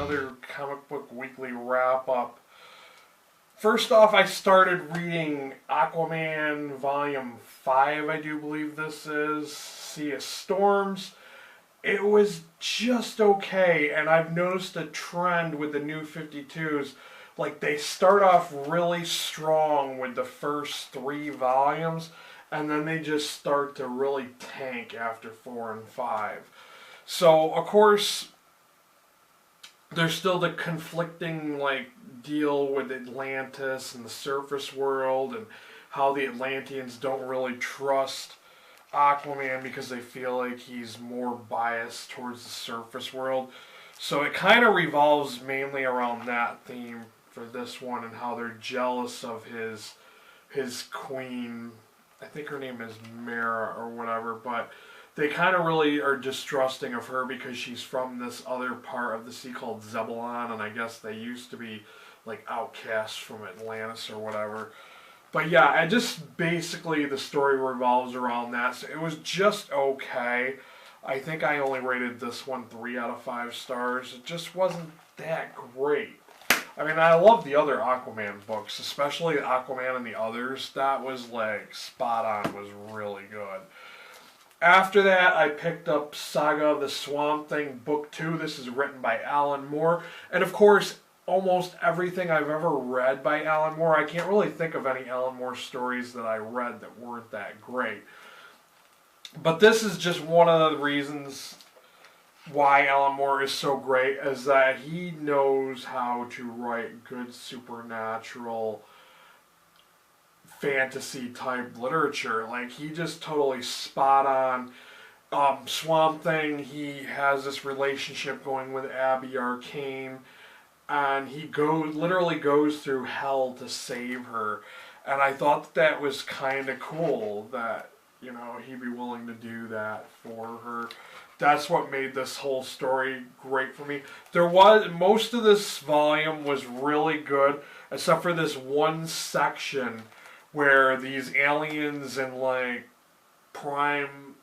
another comic book weekly wrap-up. First off, I started reading Aquaman Volume 5, I do believe this is, Sea of Storms. It was just okay, and I've noticed a trend with the new 52s. Like, they start off really strong with the first 3 volumes, and then they just start to really tank after 4 and 5. So, of course, there's still the conflicting, like, deal with Atlantis and the surface world, and how the Atlanteans don't really trust Aquaman because they feel like he's more biased towards the surface world. So it kind of revolves mainly around that theme for this one, and how they're jealous of his queen. I think her name is Mara or whatever, but they kind of really are distrusting of her because she's from this other part of the sea called Zebulon, and I guess they used to be like outcasts from Atlantis or whatever. But yeah, I just basically the story revolves around that. So it was just okay. I think I only rated this one 3 out of 5 stars. It just wasn't that great. I mean, I love the other Aquaman books, especially Aquaman and the Others. That was like spot on, was really good. After that, I picked up Saga of the Swamp Thing, Book 2. This is written by Alan Moore. And of course, almost everything I've ever read by Alan Moore, I can't really think of any Alan Moore stories that I read that weren't that great. But this is just one of the reasons why Alan Moore is so great, is that he knows how to write good supernatural fantasy type literature. Like, he just totally spot on. Swamp Thing, he has this relationship going with Abby Arcane, and he literally goes through hell to save her. And I thought that was kind of cool that, you know, he'd be willing to do that for her. That's what made this whole story great for me. Most of this volume was really good, except for this one section where these aliens in like prime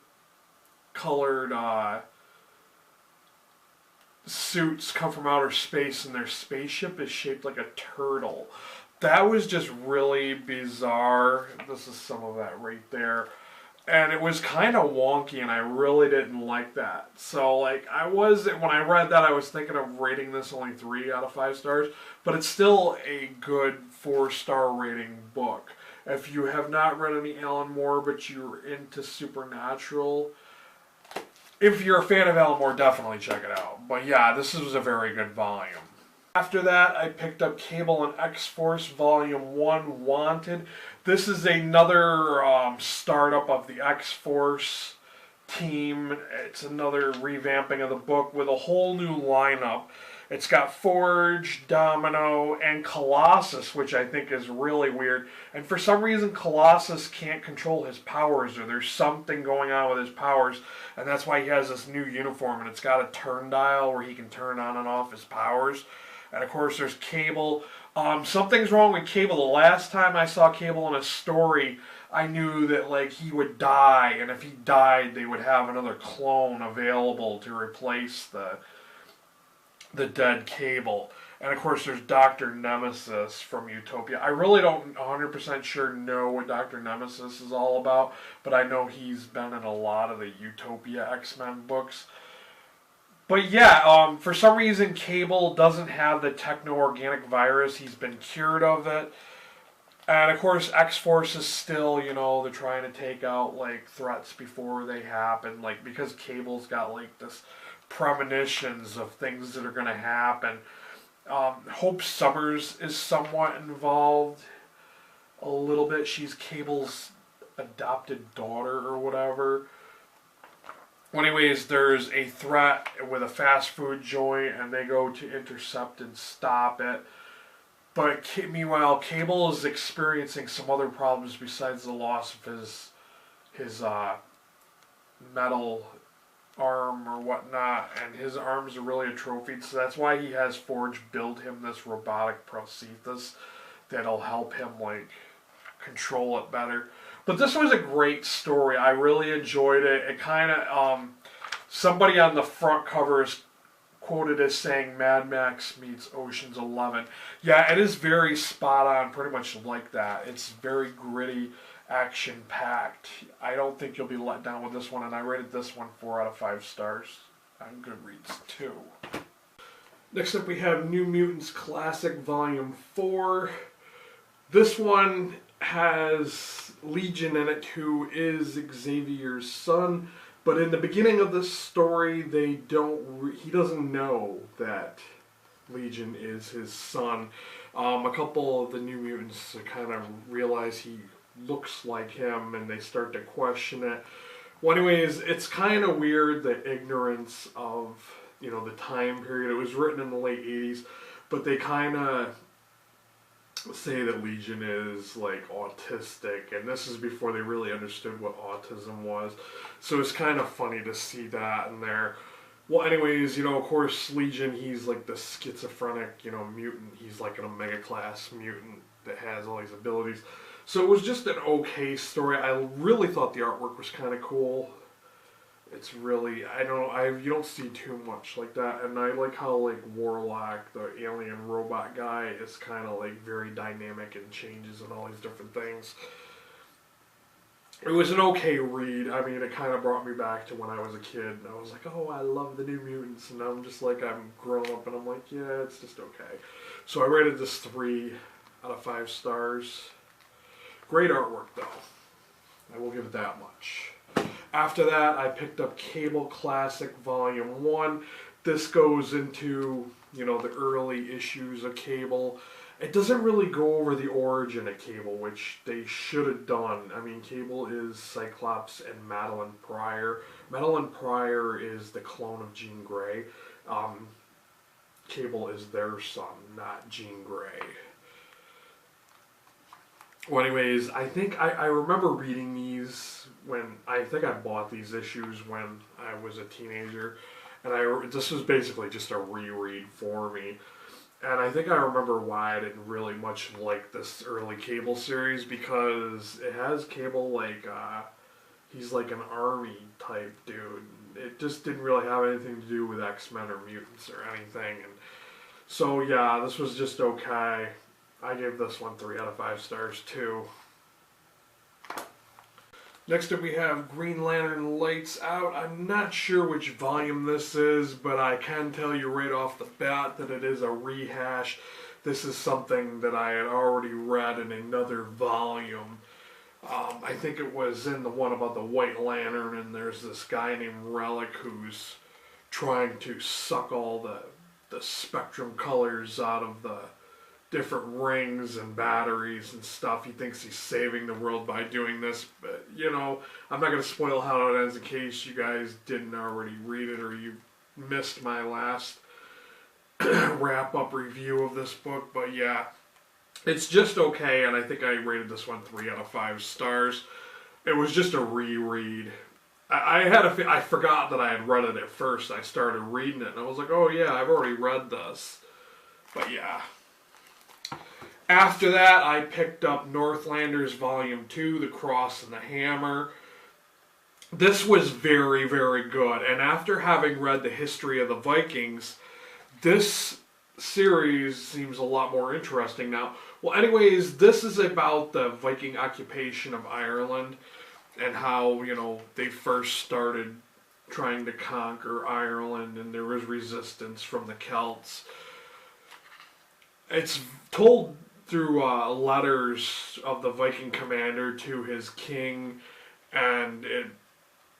colored suits come from outer space, and their spaceship is shaped like a turtle. That was just really bizarre. This is some of that right there. And it was kind of wonky, and I really didn't like that. So, like, when I read that, I was thinking of rating this only 3 out of 5 stars, but it's still a good 4-star rating book. If you have not read any Alan Moore, but you're into supernatural, if you're a fan of Alan Moore, definitely check it out. But yeah, this was a very good volume. After that, I picked up Cable and X-Force Volume 1, Wanted. This is another startup of the X-Force team. It's another revamping of the book with a whole new lineup. It's got Forge, Domino, and Colossus, which I think is really weird. And for some reason, Colossus can't control his powers, or there's something going on with his powers, and that's why he has this new uniform, and it's got a turn dial where he can turn on and off his powers. And of course, there's Cable. Something's wrong with Cable. The last time I saw Cable in a story, I knew that like he would die, and if he died, they would have another clone available to replace the dead Cable. And of course, there's Dr. Nemesis from Utopia. I really don't 100% sure know what Dr. Nemesis is all about, but I know he's been in a lot of the Utopia X-Men books. But yeah, for some reason, Cable doesn't have the techno-organic virus. He's been cured of it. And of course, X-Force is still, you know, they're trying to take out, like, threats before they happen. Like, because Cable's got, like, this premonitions of things that are going to happen. Hope Summers is somewhat involved a little bit. She's Cable's adopted daughter or whatever. Well, anyways, there's a threat with a fast food joint, and they go to intercept and stop it. But meanwhile, Cable is experiencing some other problems besides the loss of his metal arm or whatnot, and his arms are really atrophied, so that's why he has Forge build him this robotic prosthesis that'll help him, like, control it better. But this was a great story. I really enjoyed it. It kind of, somebody on the front cover is quoted as saying Mad Max meets Ocean's 11. Yeah, it is very spot on, pretty much like that. It's very gritty, action-packed. I don't think you'll be let down with this one, and I rated this one 4 out of 5 stars on Goodreads too. Next up we have New Mutants Classic Volume 4. This one has Legion in it, who is Xavier's son. But in the beginning of this story, he doesn't know that Legion is his son. A couple of the New Mutants kind of realize he looks like him, and they start to question it. Well, anyways, it's kind of weird, the ignorance of, the time period. It was written in the late 80s, but they kind of say that Legion is like autistic, and this is before they really understood what autism was, so it's kind of funny to see that in there. Well, anyways, of course Legion, he's like the schizophrenic, mutant. He's like an Omega class mutant that has all these abilities, so it was just an okay story. I really thought the artwork was kind of cool. It's really, you don't see too much like that, and I like how like Warlock, the alien robot guy, is kind of like very dynamic and changes and all these different things. It was an okay read. I mean, it kind of brought me back to when I was a kid, and I was like, oh, I love the New Mutants, and I'm just like, I'm grown up, and I'm like, yeah, it's just okay. So I rated this 3 out of 5 stars. Great artwork, though. I will give it that much. After that, I picked up Cable Classic Volume 1. This goes into, the early issues of Cable. It doesn't really go over the origin of Cable, which they should have done. I mean, Cable is Cyclops and Madeline Pryor. Madeline Pryor is the clone of Jean Grey. Cable is their son, not Jean Grey. Well, anyways, I think I remember reading these I think I bought these issues when I was a teenager, and this was basically just a reread for me. And I think I remember why I didn't really much like this early Cable series, because it has Cable like, he's like an army type dude. It just didn't really have anything to do with X-Men or mutants or anything. And so yeah, this was just okay. I gave this one 3 out of 5 stars too. Next up we have Green Lantern Lights Out. I'm not sure which volume this is, but I can tell you right off the bat that it is a rehash. This is something that I had already read in another volume. I think it was in the one about the White Lantern, and there's this guy named Relic who's trying to suck all the spectrum colors out of the different rings and batteries and stuff. He thinks he's saving the world by doing this, but I'm not going to spoil how it ends in case you guys didn't already read it or you missed my last wrap-up review of this book. But yeah, it's just okay, and I think I rated this one 3 out of 5 stars. It was just a reread. I forgot that I had read it at first. I started reading it, and I was like, oh yeah, I've already read this. But yeah. After that, I picked up Northlanders Volume 2, The Cross and the Hammer. This was very, very good, and after having read the history of the Vikings, this series seems a lot more interesting now. Well, anyways, this is about the Viking occupation of Ireland and how, they first started trying to conquer Ireland, and there was resistance from the Celts. It's told through letters of the Viking commander to his king, and it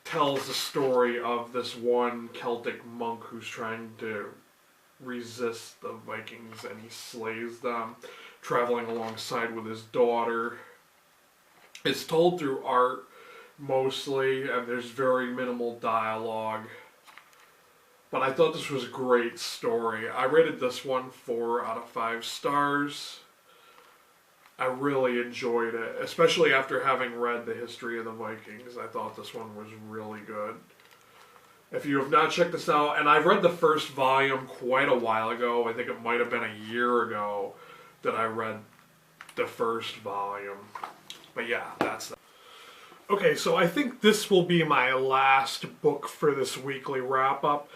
tells the story of this one Celtic monk who's trying to resist the Vikings, and he slays them, traveling alongside with his daughter. It's told through art mostly, and there's very minimal dialogue. But I thought this was a great story. I rated this one 4 out of 5 stars. I really enjoyed it, especially after having read the history of the Vikings. I thought this one was really good. If you have not checked this out, and I've read the first volume quite a while ago, I think it might have been a year ago that I read the first volume. But yeah, that's that. Okay, so I think this will be my last book for this weekly wrap-up.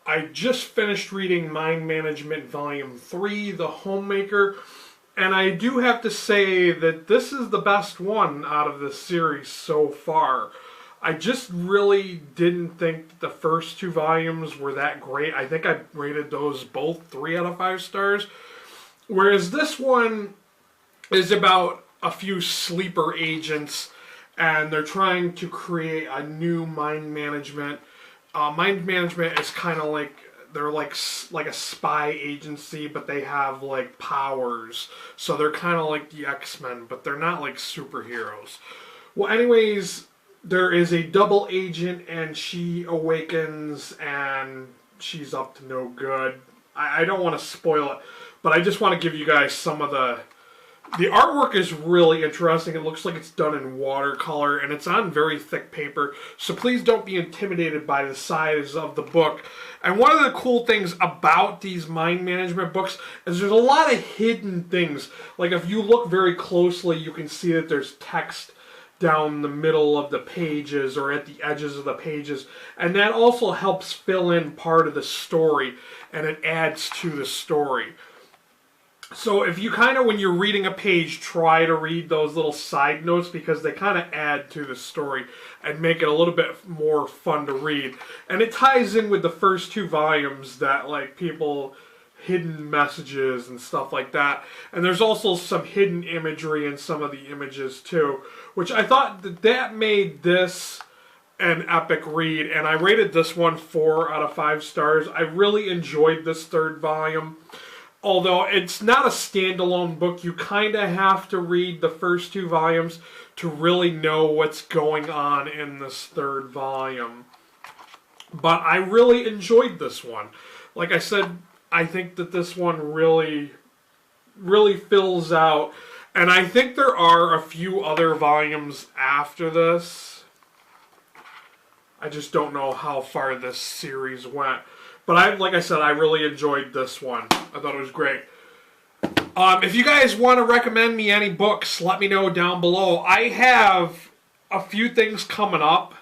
I just finished reading Mind Management Volume 3, The Homemaker, and I do have to say that this is the best one out of the series so far. I just really didn't think that the first two volumes were that great. I think I rated those both 3 out of 5 stars. Whereas this one is about a few sleeper agents, and they're trying to create a new mind management. Mind management is kind of like they're like a spy agency, but they have like powers. So they're kind of like the X-Men, but they're not like superheroes. Well, anyways, there is a double agent, and she awakens, and she's up to no good. I don't want to spoil it, but I just want to give you guys some of the artwork is really interesting. It looks like it's done in watercolor, and it's on very thick paper, so please don't be intimidated by the size of the book. And one of the cool things about these mind management books is there's a lot of hidden things. Like if you look very closely, you can see that there's text down the middle of the pages or at the edges of the pages, and that also helps fill in part of the story, and it adds to the story. So if you kind of, when you're reading a page, try to read those little side notes, because they kind of add to the story and make it a little bit more fun to read. And it ties in with the first 2 volumes, that like people hidden messages and stuff like that. And there's also some hidden imagery in some of the images too, which I thought that made this an epic read. And I rated this one 4 out of 5 stars. I really enjoyed this 3rd volume. Although it's not a standalone book, you kind of have to read the first 2 volumes to really know what's going on in this 3rd volume. But I really enjoyed this one. Like I said, I think that this one really fills out. And I think there are a few other volumes after this. I just don't know how far this series went. But like I said, I really enjoyed this one. I thought it was great. If you guys want to recommend me any books, let me know down below. I have a few things coming up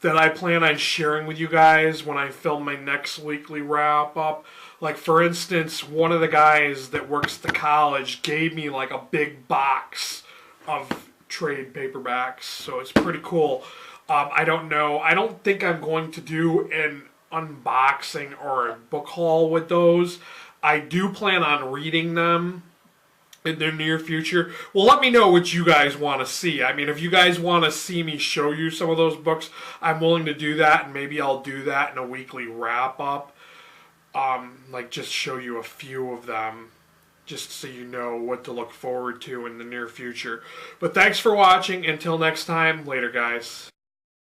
that I plan on sharing with you guys when I film my next weekly wrap-up. Like, for instance, one of the guys that works at the college gave me, like, a big box of trade paperbacks, so it's pretty cool. I don't know. I don't think I'm going to do an unboxing or a book haul with those. I do plan on reading them in the near future. Well, let me know what you guys want to see. I mean, if you guys want to see me show you some of those books, I'm willing to do that, and maybe I'll do that in a weekly wrap-up. Like, just show you a few of them, just so you know what to look forward to in the near future. But thanks for watching. Until next time, later, guys.